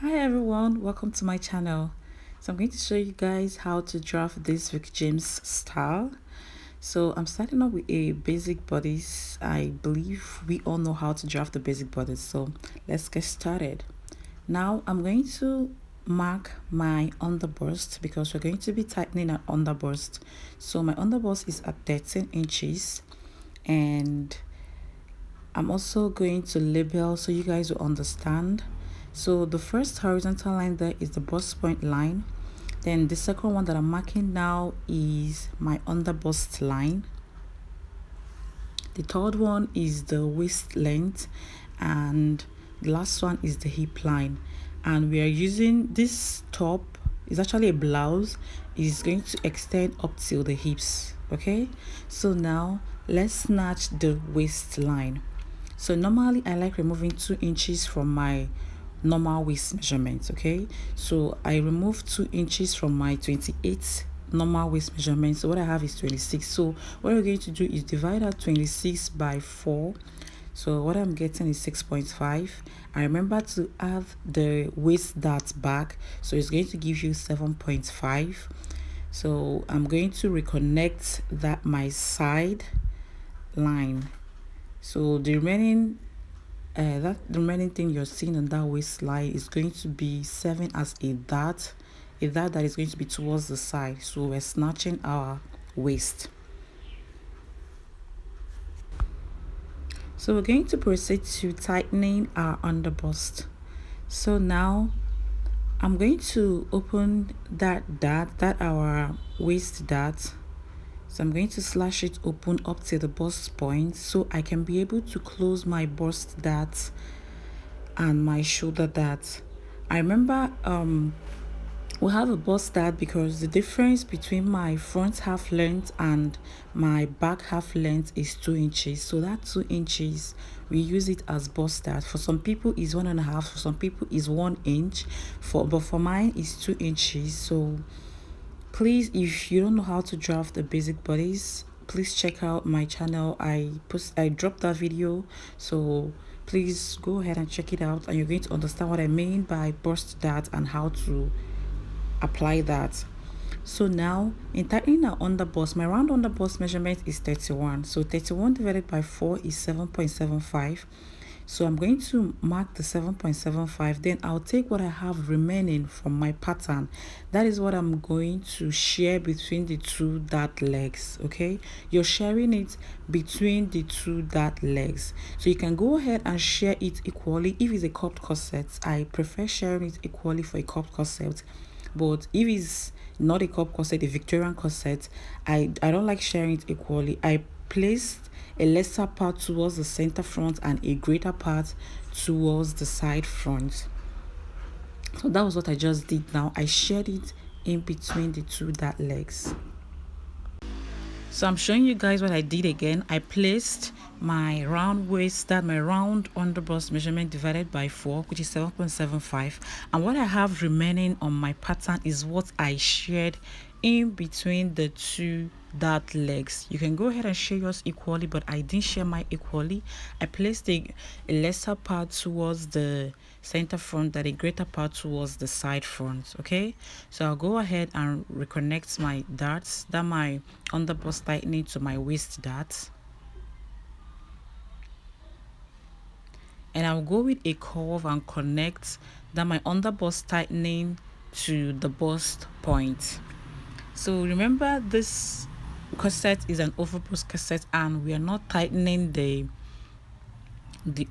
Hi everyone, welcome to my channel. So I'm going to show you guys how to draft this Vic James style. So I'm starting off with a basic bodice. I believe we all know how to draft the basic bodice, so let's get started. Now I'm going to mark my underbust because we're going to be tightening our underbust. So my underbust is at 13 inches, and I'm also going to label so you guys will understand. So the first horizontal line there is the bust point line. Then the second one that I'm marking now is my underbust line. The third one is the waist length, and the last one is the hip line. And we are using this top, is actually a blouse, is going to extend up till the hips. Okay, so now let's snatch the waistline. So normally I like removing 2 inches from my normal waist measurement. Okay, so I remove 2 inches from my 28 normal waist measurement. So what I have is 26. So what we're going to do is divide out 26 by 4. So what I'm getting is 6.5. I remember to add the waist dart back, so it's going to give you 7.5. So I'm going to reconnect that my side line. So the remaining thing you're seeing on that waistline is going to be 7 as a dart that is going to be towards the side. So we're snatching our waist. So we're going to proceed to tightening our underbust. So now I'm going to open that our waist dart. So I'm going to slash it open up to the bust point so I can be able to close my bust dart and my shoulder dart. I remember we have a bust dart because the difference between my front half length and my back half length is 2 inches. So that 2 inches, we use it as bust dart. For some people is 1.5, for some people is 1 inch, but for mine is 2 inches. So please, if you don't know how to draft the basic bodice, please check out my channel. I dropped that video, so please go ahead and check it out, and you're going to understand what I mean by bust dart and how to apply that. So now in tightening our underbust, my round underbust measurement is 31. So 31 divided by 4 is 7.75. So I'm going to mark the 7.75. Then I'll take what I have remaining from my pattern. That is what I'm going to share between the two dart legs. Okay, you're sharing it between the two dart legs. So you can go ahead and share it equally. If it's a cupped corset, I prefer sharing it equally for a cupped corset. But if it's not a cup corset, a Victorian corset, I don't like sharing it equally. I placed a lesser part towards the center front and a greater part towards the side front. So that was what I just did. Now I shared it in between the two dart legs. So I'm showing you guys what I did again. I placed my round waist, my round underbust measurement divided by 4, which is 7.75. And what I have remaining on my pattern is what I shared in between the two dart legs. You can go ahead and share yours equally, but I didn't share mine equally. I placed a lesser part towards the center front than a greater part towards the side front. Okay, so I'll go ahead and reconnect my darts, that my underbust tightening to my waist dart, and I'll go with a curve and connect that my underbust tightening to the bust point. So remember, this corset is an overbust corset, and we are not tightening the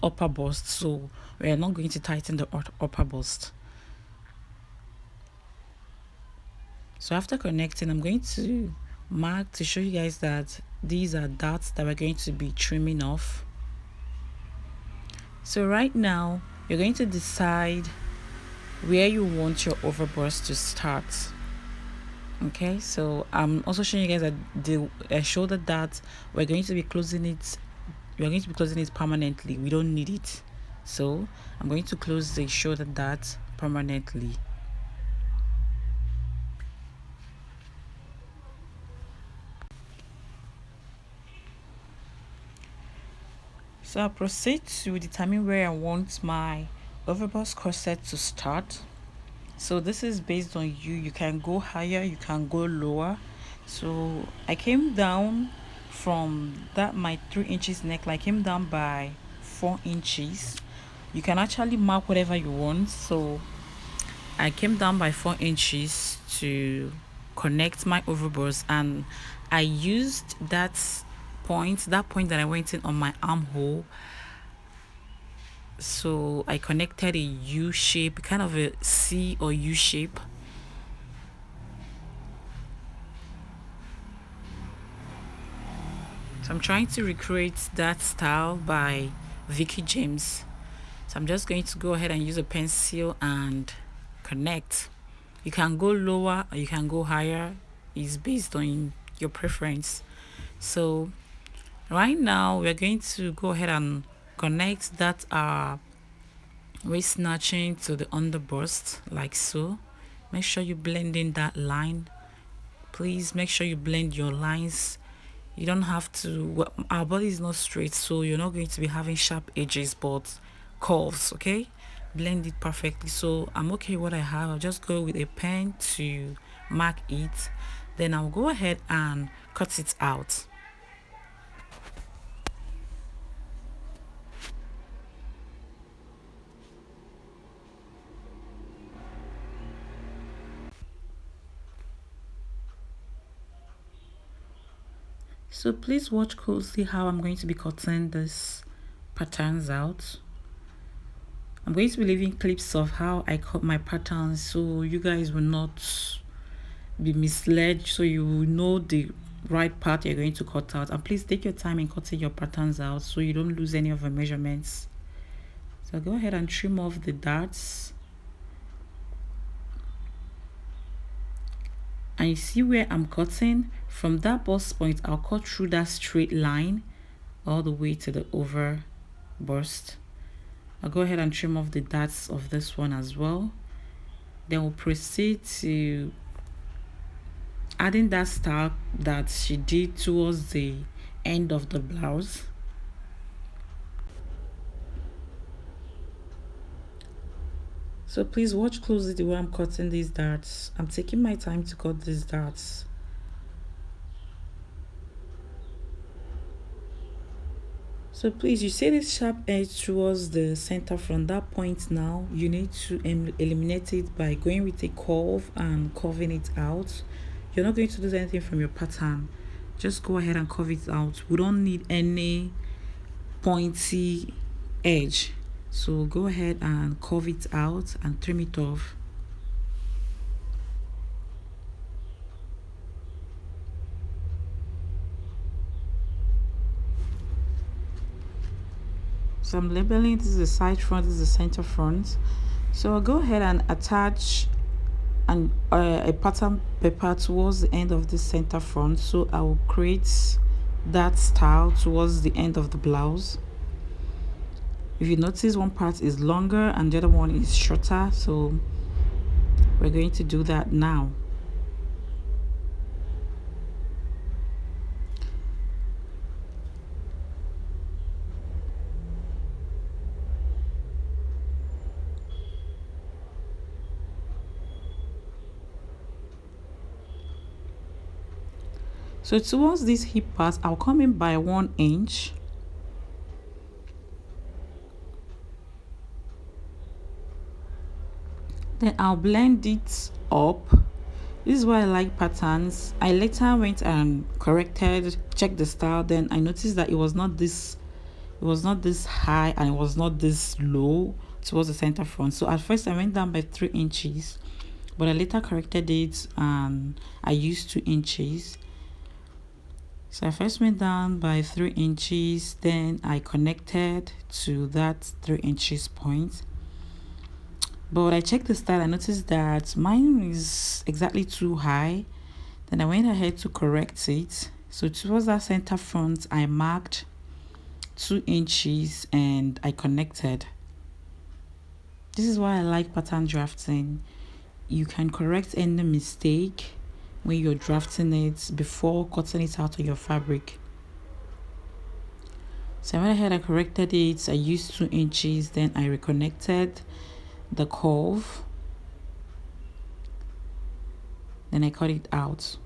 upper bust, so we are not going to tighten the upper bust. So after connecting, I'm going to mark to show you guys that these are darts that we're going to be trimming off. So right now you're going to decide where you want your overbust to start. Okay, so I'm also showing you guys that the shoulder dart, we're going to be closing it permanently. We don't need it, so I'm going to close the shoulder dart permanently. So I'll proceed to determine where I want my overbust corset to start. So this is based on you. You can go higher, you can go lower. So I came down from that my 3 inches neckline. I came down by 4 inches. You can actually mark whatever you want. So I came down by 4 inches to connect my overbust, and I used that point that I went in on my armhole. So I connected a U shape, kind of a C or U shape. So I'm trying to recreate that style by Vicky James. So I'm just going to go ahead and use a pencil and connect. You can go lower or you can go higher. It's based on your preference. So right now we're going to go ahead and connect that waist snatching to the underbust, like so. Make sure you blend in that line. Please make sure you blend your lines. You don't have to, well, our body is not straight, so you're not going to be having sharp edges but curves. Okay, blend it perfectly. So I'm okay with what I have. I'll just go with a pen to mark it, then I'll go ahead and cut it out. So please watch closely how I'm going to be cutting this patterns out. I'm going to be leaving clips of how I cut my patterns so you guys will not be misled, so you will know the right part you're going to cut out. And please take your time in cutting your patterns out so you don't lose any of the measurements. So go ahead and trim off the darts. And you see where I'm cutting from that bust point, I'll cut through that straight line all the way to the over bust. I'll go ahead and trim off the darts of this one as well. Then we'll proceed to adding that style that she did towards the end of the blouse. So please watch closely the way I'm cutting these darts. I'm taking my time to cut these darts. So please, you see this sharp edge towards the center. From that point now, you need to eliminate it by going with a curve and curving it out. You're not going to lose anything from your pattern. Just go ahead and curve it out. We don't need any pointy edge. So go ahead and curve it out and trim it off. So I'm labeling this is the side front, this is the center front. So I'll go ahead and attach a pattern paper towards the end of the center front. So I will create that style towards the end of the blouse. If you notice, one part is longer and the other one is shorter, so we're going to do that now. So towards this hip part, I'll come in by 1 inch. Then I'll blend it up. This is why I like patterns. I later went and corrected, checked the style. Then I noticed that it was not this high and it was not this low towards the center front. So at first I went down by 3 inches, but I later corrected it and I used 2 inches. So I first went down by 3 inches, then I connected to that 3 inches point. But when I checked the style, I noticed that mine is exactly too high. Then I went ahead to correct it. So towards that center front, I marked 2 inches and I connected. This is why I like pattern drafting. You can correct any mistake when you're drafting it before cutting it out of your fabric. So I went ahead and corrected it. I used 2 inches, then I reconnected the curve, then I cut it out.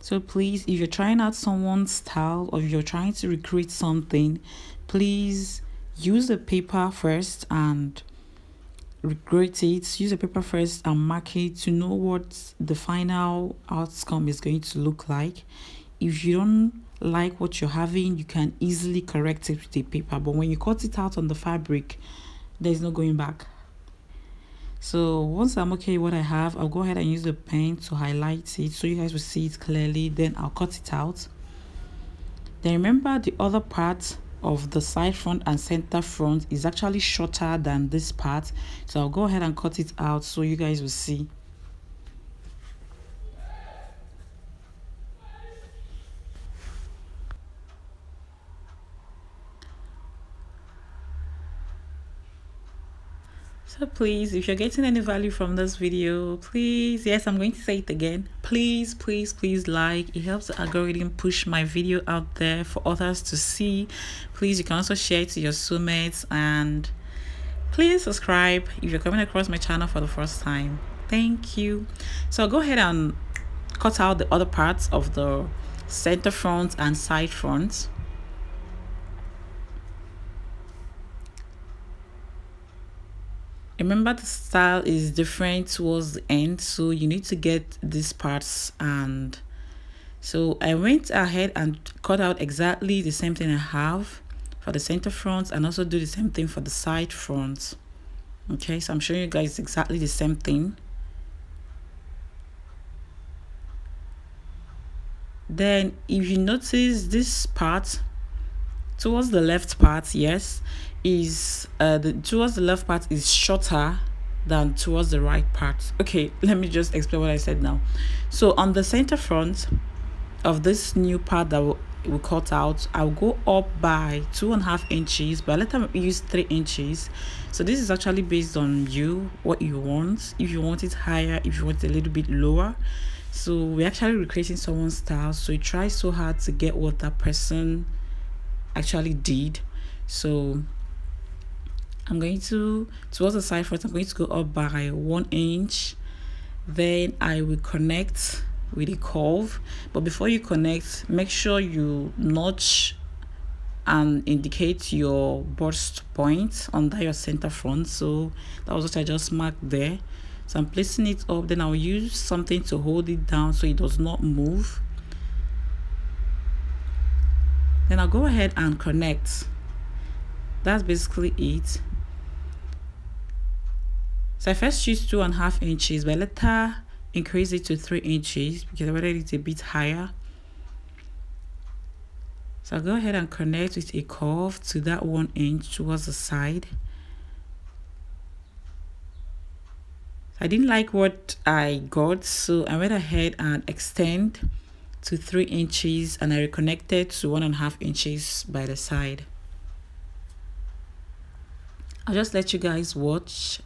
So please, if you're trying out someone's style or if you're trying to recreate something, please use the paper first and recreate it. Use the paper first and mark it to know what the final outcome is going to look like. If you don't like what you're having, you can easily correct it with the paper, but when you cut it out on the fabric, there's no going back. So once I'm okay with what I have, I'll go ahead and use the pen to highlight it so you guys will see it clearly. Then I'll cut it out. Then remember, the other part of the side front and center front is actually shorter than this part, so I'll go ahead and cut it out so you guys will see. So please, if you're getting any value from this video, please, yes, I'm going to say it again, please like. It helps the algorithm push my video out there for others to see. Please, you can also share it to your soulmates, and please subscribe if you're coming across my channel for the first time. Thank you. So I'll go ahead and cut out the other parts of the center front and side front. Remember, the style is different towards the end, so you need to get these parts. And so I went ahead and cut out exactly the same thing I have for the center front, and also do the same thing for the side front. Okay, so I'm showing you guys exactly the same thing. Then if you notice, this part towards the left part, yes, is towards the left part is shorter than towards the right part. Okay, let me just explain what I said now. So on the center front of this new part that we cut out, I'll go up by 2.5 inches, but later I use 3 inches. So this is actually based on you, what you want. If you want it higher, if you want it a little bit lower. So we're actually recreating someone's style, so you try so hard to get what that person actually did. So I'm going to, towards the side front, I'm going to go up by 1 inch. Then I will connect with a curve, but before you connect, make sure you notch and indicate your burst point under your center front. So that was what I just marked there. So I'm placing it up, then I'll use something to hold it down so it does not move. Then I'll go ahead and connect. That's basically it. So I first used 2.5 inches, but later increase it to 3 inches because I wanted it a bit higher. So I'll go ahead and connect with a curve to that 1 inch towards the side. I didn't like what I got, so I went ahead and extend to 3 inches, and I reconnected to 1.5 inches by the side. I'll just let you guys watch.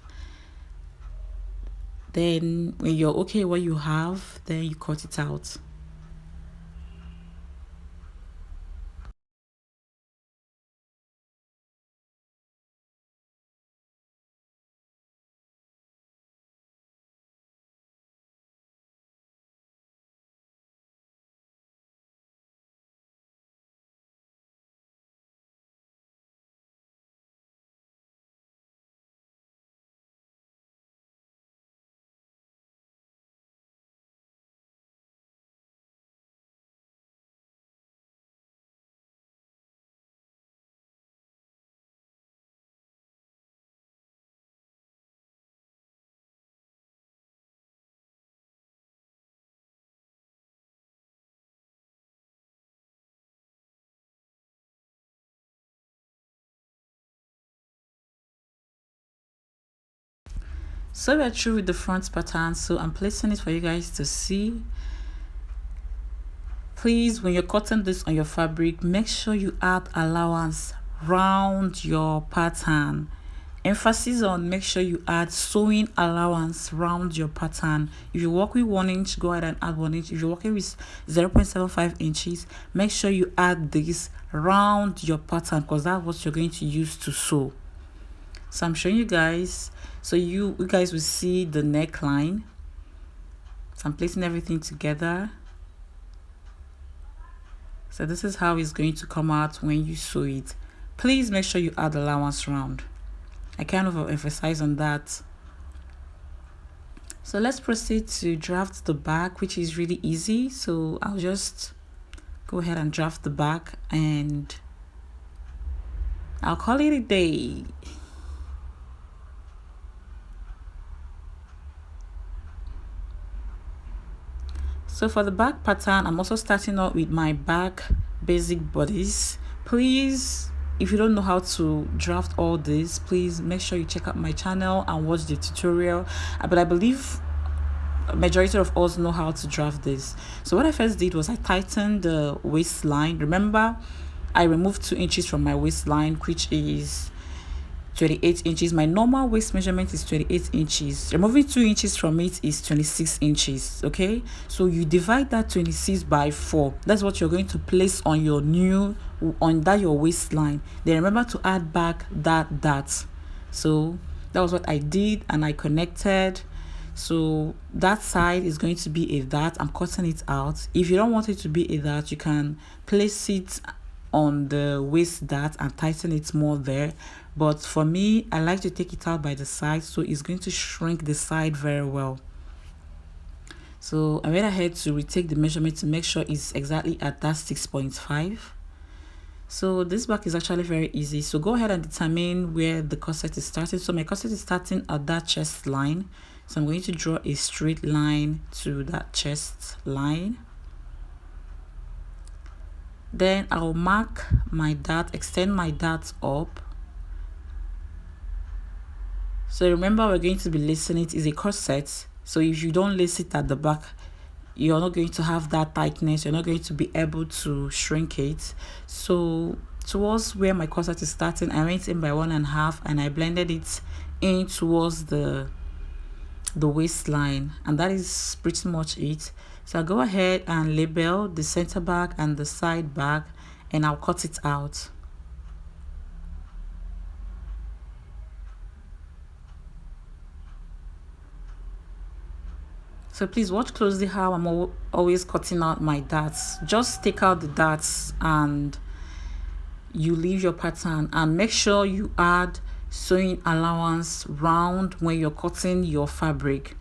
Then when you're okay what you have, then you cut it out. So we're through with the front pattern, so I'm placing it for you guys to see. Please, when you're cutting this on your fabric, make sure you add allowance round your pattern. Emphasis on make sure you add sewing allowance round your pattern. If you work with 1 inch, go ahead and add 1 inch. If you're working with 0.75 inches, make sure you add this round your pattern, because that's what you're going to use to sew. So I'm showing you guys, so you guys will see the neckline. So I'm placing everything together. So this is how it's going to come out when you sew it. Please make sure you add allowance round. I kind of emphasize on that. So let's proceed to draft the back, which is really easy. So I'll just go ahead and draft the back and I'll call it a day. So for the back pattern, I'm also starting out with my back basic bodice. Please, if you don't know how to draft all this, please make sure you check out my channel and watch the tutorial. But I believe a majority of us know how to draft this. So what I first did was I tightened the waistline. Remember, I removed 2 inches from my waistline, which is 28 inches. My normal waist measurement is 28 inches. Removing 2 inches from it is 26 inches. Okay, so you divide that 26 by 4. That's what you're going to place on your your waistline. Then remember to add back that dart. So that was what I did, and I connected. So that side is going to be a dart. I'm cutting it out. If you don't want it to be a dart, you can place it on the waist dart and tighten it more there. But for me, I like to take it out by the side, so it's going to shrink the side very well. So I went ahead to retake the measurement to make sure it's exactly at that 6.5. So this back is actually very easy. So go ahead and determine where the corset is starting. So my corset is starting at that chest line. So I'm going to draw a straight line to that chest line. Then I'll mark my dart, extend my dart up. So remember, we're going to be lacing it. Is a corset. So if you don't lace it at the back, you're not going to have that tightness. You're not going to be able to shrink it. So towards where my corset is starting, I went in by 1.5 and I blended it in towards the waistline, and that is pretty much it. So I'll go ahead and label the center back and the side back, and I'll cut it out. So please watch closely how I'm always cutting out my darts. Just take out the darts and you leave your pattern, and make sure you add sewing allowance round when you're cutting your fabric.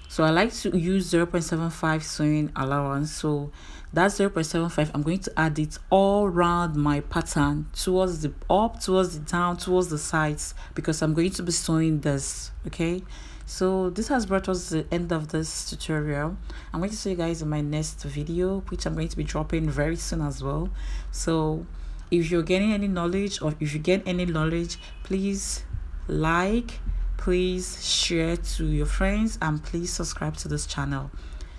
So I like to use 0.75 sewing allowance. So that's 0.75. I'm going to add it all around my pattern, towards the up, towards the down, towards the sides, because I'm going to be sewing this. Okay, so this has brought us to the end of this tutorial. I'm going to see you guys in my next video, which I'm going to be dropping very soon as well. So if you're getting any knowledge, or if you get any knowledge, please like, please share to your friends, and please subscribe to this channel.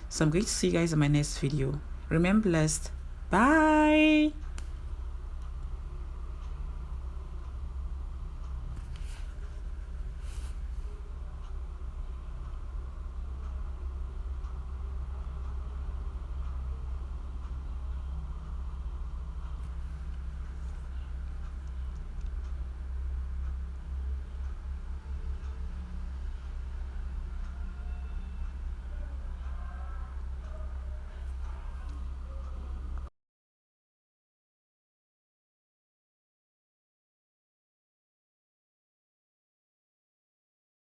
So I'm going to see you guys in my next video. Remain blessed. Bye.